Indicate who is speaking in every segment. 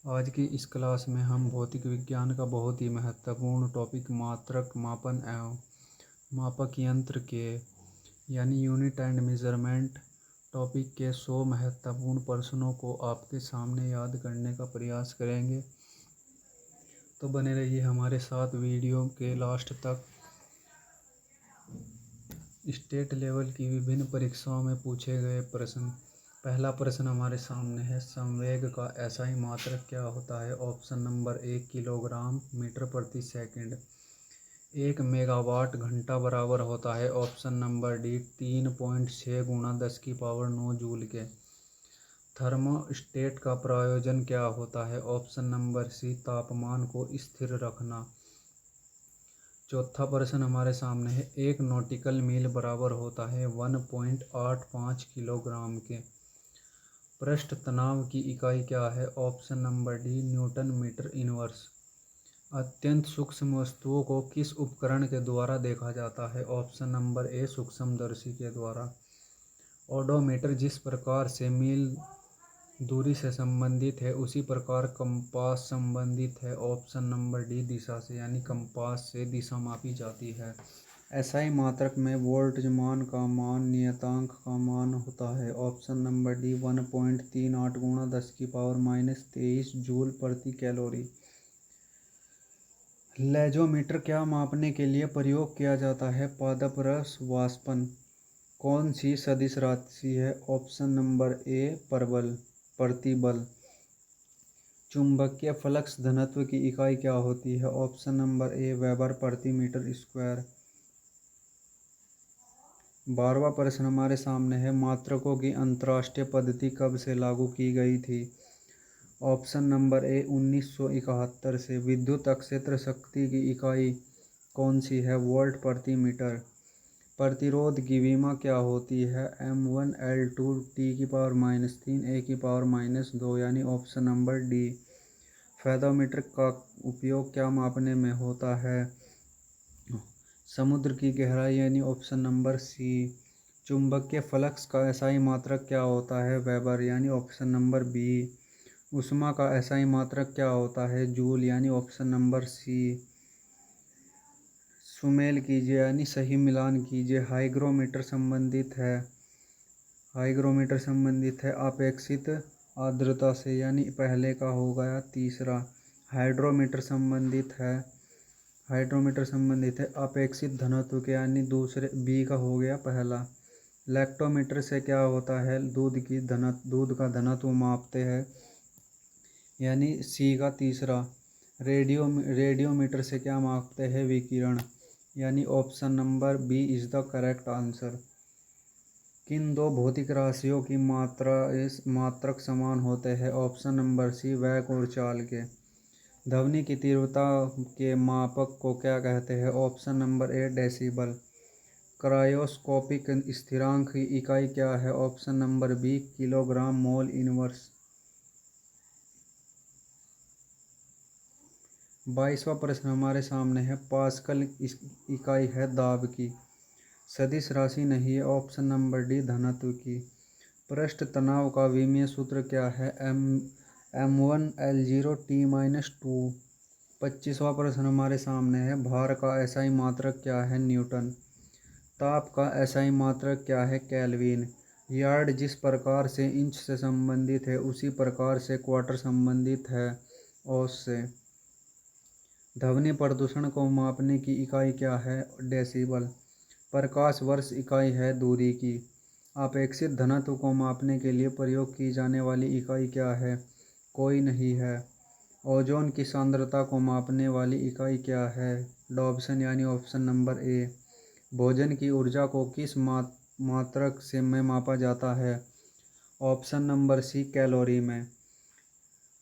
Speaker 1: आज की इस क्लास में हम भौतिक विज्ञान का बहुत ही महत्वपूर्ण टॉपिक मात्रक मापन एवं मापक यंत्र के यानी यूनिट एंड मेजरमेंट टॉपिक के 100 महत्वपूर्ण प्रश्नों को आपके सामने याद करने का प्रयास करेंगे। तो बने रहिए हमारे साथ वीडियो के लास्ट तक। स्टेट लेवल की विभिन्न परीक्षाओं में पूछे गए प्रश्न। पहला प्रश्न हमारे सामने है, संवेग का एसआई मात्रक क्या होता है? ऑप्शन नंबर 1 किलोग्राम मीटर प्रति सेकंड। 1 मेगावाट घंटा बराबर होता है ऑप्शन नंबर डी 3.6 गुणा 10⁻9 जूल के। थर्मोस्टेट का प्रयोजन क्या होता है? ऑप्शन नंबर सी तापमान को स्थिर रखना। चौथा प्रश्न हमारे सामने है, 1 नॉटिकल मील बराबर होता है 1.85 किलोग्राम के। पृष्ठ तनाव की इकाई क्या है? Option number D newton metre inverse. अत्यंत सूक्ष्म वस्तुओं को किस उपकरण के द्वारा देखा जाता है? ऑप्शन नंबर ए सूक्ष्मदर्शी के द्वारा। ओडोमीटर जिस प्रकार से मील दूरी से संबंधित है उसी प्रकार कंपास संबंधित है। ऑप्शन नंबर डी दिशा से, यानी कंपास से दिशा मापी जाती है। एसआई मात्रक में वोल्ट मान का मान नियतांक का मान होता है। ऑप्शन नंबर डी 1.38 गुणा 10⁻−23 जूल प्रति कैलोरी। लेजोमीटर क्या मापने के लिए प्रयोग किया जाता है? पादप रस वाष्पन। कौन सी सदिश राशि है? ऑप्शन नंबर ए परबल प्रतिबल। चुंबकीय फ्लक्स घनत्व की इकाई क्या होती है? ऑप्शन नंबर ए वेबर प्रति मीटर स्क्वायर। 12वां प्रश्न हमारे सामने है, मात्रकों की अंतर्राष्ट्रीय पद्धति कब से लागू की गई थी? ऑप्शन नंबर ए 1971 से। विद्युत क्षेत्र शक्ति की इकाई कौन सी है? वोल्ट प्रति मीटर। प्रतिरोध की विमा क्या होती है? M1L2 T⁻³ A⁻², यानी ऑप्शन नंबर डी। फेदोमीटर का उपयोग क्या मापने में होता है? समुद्र की गहराई, यानी ऑप्शन नंबर सी। चुंबकीय फ्लक्स का एसआई मात्रक क्या होता है? वेबर, यानी ऑप्शन नंबर बी। ऊष्मा का एसआई मात्रक क्या होता है? जूल, यानी ऑप्शन नंबर सी। सुमेल कीजिए यानी सही मिलान कीजिए। हाइग्रोमीटर संबंधित है अपेक्षित आर्द्रता से, यानी पहले का हो गया तीसरा। हाइड्रोमीटर संबंधित है अपेक्षित घनत्व के, यानी दूसरे बी का हो गया पहला। लैक्टोमीटर से क्या होता है? दूध का घनत्व मापते हैं, यानी सी का तीसरा। रेडियोमीटर से क्या मापते हैं? विकिरण, यानी option number B is the correct answer. किन दो भौतिक राशियों की मात्रक समान होते हैं? ऑप्शन नंबर सी वेग और चाल के। ध्वनि की तीव्रता के मापक को क्या कहते हैं? Option number A decibel. Cryoscopic स्थिरांक की इकाई क्या है? Option number B kilogram mole inverse. 22वां प्रश्न हमारे सामने है, पास्कल इकाई है दाब की, सदिश राशि नहीं है। ऑप्शन नंबर डी धनत्व की। पृष्ठ तनाव का विमीय सूत्र क्या है? M1L0 T-2। 25वां प्रश्न हमारे सामने है, भार का एसआई मात्रक क्या है? न्यूटन। ताप का एसआई मात्रक क्या है? केल्विन। यार्ड जिस प्रकार से इंच से संबंधित है उसी प्रकार से क्वार्टर संबंधित है औस से। ध्वनि प्रदूषण को मापने की इकाई क्या है? डेसिबल। प्रकाश वर्ष इकाई है दूरी की। अपेक्षित घनत्व को मापने के लिए प्रयोग की जाने वाली इकाई क्या है? कोई नहीं है। ओजोन की सांद्रता को मापने वाली इकाई क्या है? डॉप्सन, यानी ऑप्शन नंबर ए। भोजन की ऊर्जा को किस मात्रक से में मापा जाता है? ऑप्शन नंबर सी कैलोरी में।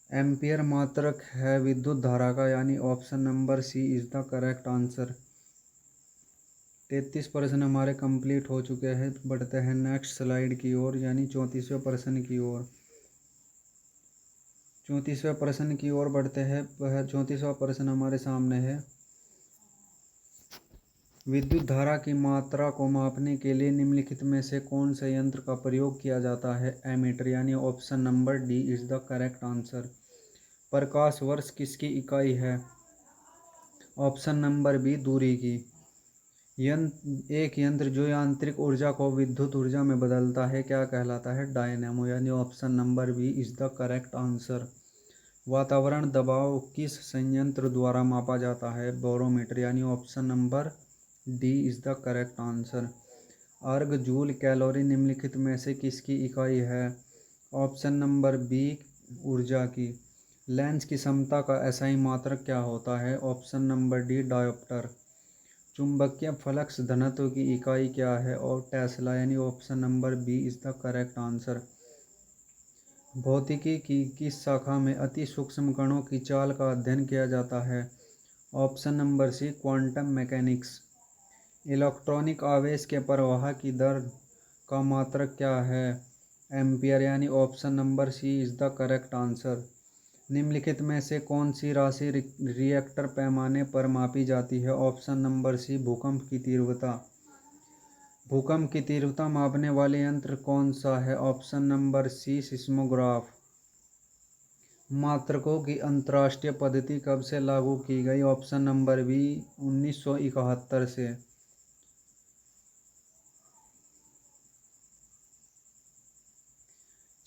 Speaker 1: एम्पियर मात्रक है विद्युत धारा का, यानी option number C is the correct answer. 33 प्रश्न हमारे कंप्लीट हो चुके हैं। बढ़ते हैं नेक्स्ट स्लाइड की ओर, यानी 34वें प्रश्न की ओर। 34वें प्रश्न की ओर बढ़ते हैं। 34वां प्रश्न हमारे सामने है, विद्युत धारा की मात्रा को मापने के लिए निम्नलिखित में से कौन से यंत्र का प्रयोग किया जाता है? एमीटर, यानी option number D is the correct answer. प्रकाश वर्ष किसकी इकाई है? ऑप्शन नंबर बी दूरी की। एक यंत्र जो यांत्रिक ऊर्जा को विद्युत ऊर्जा में बदलता है क्या कहलाता है? डायनेमो, यानी option number B is the correct answer. वातावरण दबाव किस संयंत्र द्वारा मापा जाता है? बैरोमीटर, यानी option number D is the correct answer. अर्ग, जूल, कैलोरी निम्नलिखित में से किसकी इकाई है? ऑप्शन नंबर बी ऊर्जा की। लेंस की क्षमता का एसआई मात्रक क्या होता है? Option number D dioptre. चुंबकीय फ्लक्स घनत्व की इकाई क्या है? और टेस्ला, यानी option number B is the correct answer. भौतिकी की किस शाखा में अति सूक्ष्म कणों की चाल का अध्ययन किया जाता है? Option number C quantum mechanics. Electronic आवेश के प्रवाह की दर का मात्रक क्या है? एम्पियर, यानी option number C is the correct answer. निम्नलिखित में से कौन सी राशि रिएक्टर पैमाने पर मापी जाती है? ऑप्शन नंबर सी भूकंप की तीव्रता। भूकंप की तीव्रता मापने वाले यंत्र कौन सा है? Option number C seismograph. मात्रकों की अंतर्राष्ट्रीय पद्धति कब से लागू की गई? ऑप्शन नंबर बी 1971 से।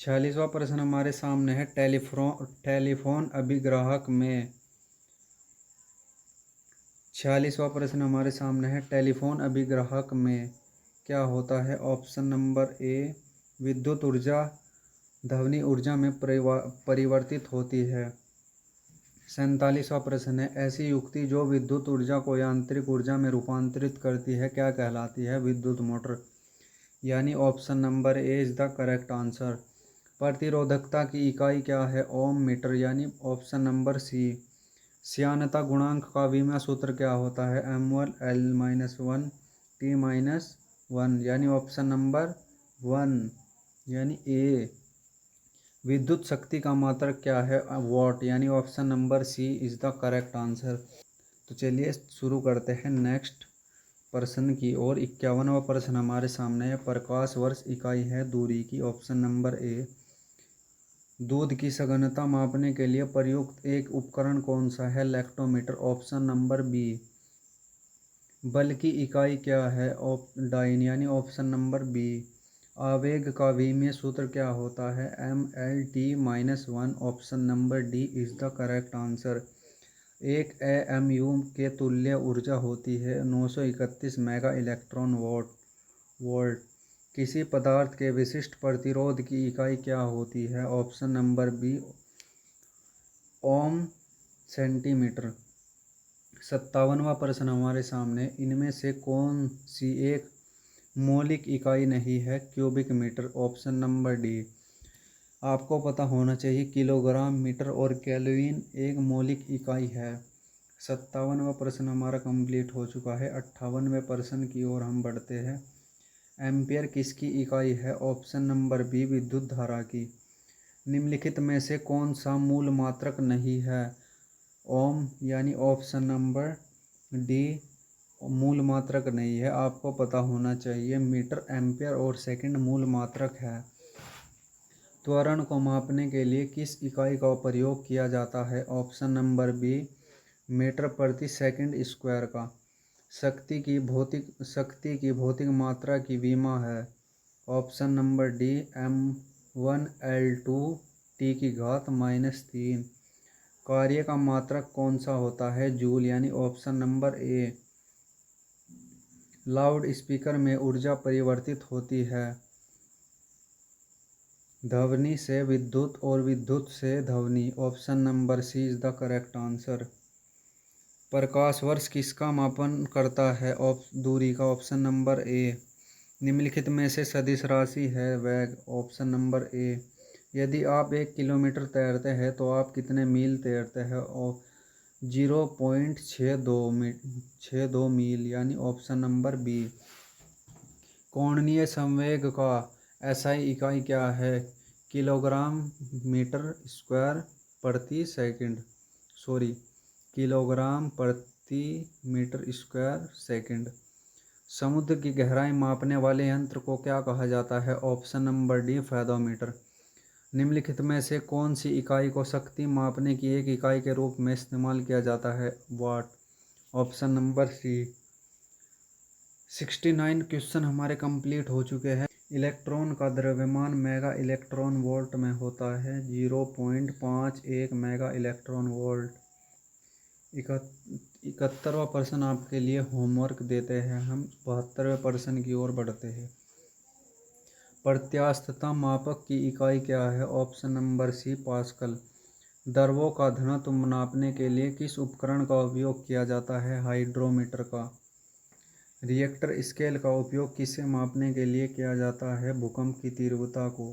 Speaker 1: 46वां प्रश्न हमारे सामने है। टेलीफोन अभिग्राहक में 46वां प्रश्न हमारे सामने है। टेलीफोन अभिग्राहक में क्या होता है? ऑप्शन नंबर ए विद्युत ऊर्जा ध्वनि ऊर्जा में परिवर्तित होती है। 47वां प्रश्न है। ऐसी युक्ति जो विद्युत ऊर्जा को यांत्रिक ऊर्जा में रूपांतरित करती है क्या कहलाती है? विद्युत मोटर, यानी option number A is the correct answer. प्रतिरोधकता की इकाई क्या है? ओम मीटर, यानी ऑप्शन नंबर सी। श्यानता गुणांक का विमा सूत्र क्या होता है? M1L-1 T-1, यानी ऑप्शन नंबर 1, यानी ए। विद्युत शक्ति का मात्रक क्या है? वॉट, यानी option number C is the correct answer. तो चलिए शुरू करते हैं नेक्स्ट प्रश्न की ओर। 51वां प्रश्न हमारे सामने है। प्रकाश वर्ष इकाई है दूरी की। ऑप्शन नंबर ए। दूध की सघनता मापने के लिए प्रयुक्त एक उपकरण कौन सा है? Lactometer, option number B. बल की इकाई क्या है? डाइन, यानी ऑप्शन नंबर बी। आवेग का विमीय सूत्र क्या होता है? ML-T-1, option number D is the correct answer. एक AMU के तुल्य ऊर्जा होती है 931 मेगा इलेक्ट्रॉन वोल्ट। किसी पदार्थ के विशिष्ट प्रतिरोध की इकाई क्या होती है? ऑप्शन नंबर बी ओम सेंटीमीटर। 57वां प्रश्न हमारे सामने। इनमें से कौन सी एक मौलिक इकाई नहीं है? Cubic metre, option number D. आपको पता होना चाहिए किलोग्राम, मीटर और केल्विन एक मौलिक इकाई है। 57वां प्रश्न हमारा कंप्लीट हो चुका है। 58वें प्रश्न की ओर हम बढ़ते हैं। एम्पियर किसकी इकाई है? ऑप्शन नंबर बी विद्युत धारा की। निम्नलिखित में से कौन सा मूल मात्रक नहीं है? ओम, यानी ऑप्शन नंबर डी मूल मात्रक नहीं है। आपको पता होना चाहिए मीटर, एम्पियर और सेकंड मूल मात्रक है। त्वरण को मापने के लिए किस इकाई का प्रयोग किया जाता है? ऑप्शन नंबर बी मीटर प्रति सेकंड स्क्वायर का। शक्ति की भौतिक मात्रा की विमा है। Option number D M1L2 T⁻³ कार्य का मात्रक कौन सा होता है? जूल, यानी ऑप्शन नंबर ए। लाउड स्पीकर में ऊर्जा परिवर्तित होती है ध्वनि से विद्युत और विद्युत से ध्वनि। Option number C is the correct answer. प्रकाश वर्ष किसका मापन करता है? दूरी का। Option number A. निम्नलिखित में से सदिश राशि है वेग, ऑप्शन नंबर ए। यदि आप 1 किलोमीटर तैरते हैं तो आप कितने मील तैरते हैं? और 0.62 मील, यानी ऑप्शन नंबर बी। कोणीय संवेग का एसआई इकाई क्या है? किलोग्राम मीटर स्क्वायर प्रति सेकंड, किलोग्राम प्रति मीटर स्क्वायर सेकंड। समुद्र की गहराई मापने वाले यंत्र को क्या कहा जाता है? Option number D fathometer. निम्नलिखित में से कौन सी इकाई को शक्ति मापने की एक इकाई के रूप में इस्तेमाल किया जाता है? Watt. Option number C. 69 question हमारे कंप्लीट हो चुके हैं। इलेक्ट्रॉन का द्रव्यमान मेगा इलेक्ट्रॉन वोल्ट में होता है 0.51 मेगा इलेक्ट्रॉन वोल्ट। 71वां प्रश्न आपके लिए होमवर्क देते हैं हम। 72वें प्रश्न की ओर बढ़ते हैं। प्रत्यास्थता मापक की इकाई क्या है? Option number C pascal. द्रवों का घनत्व नापने के लिए किस उपकरण का उपयोग किया जाता है? हाइड्रोमीटर का। रिएक्टर स्केल का उपयोग किसे मापने के लिए किया जाता है? भूकंप की तीव्रता को।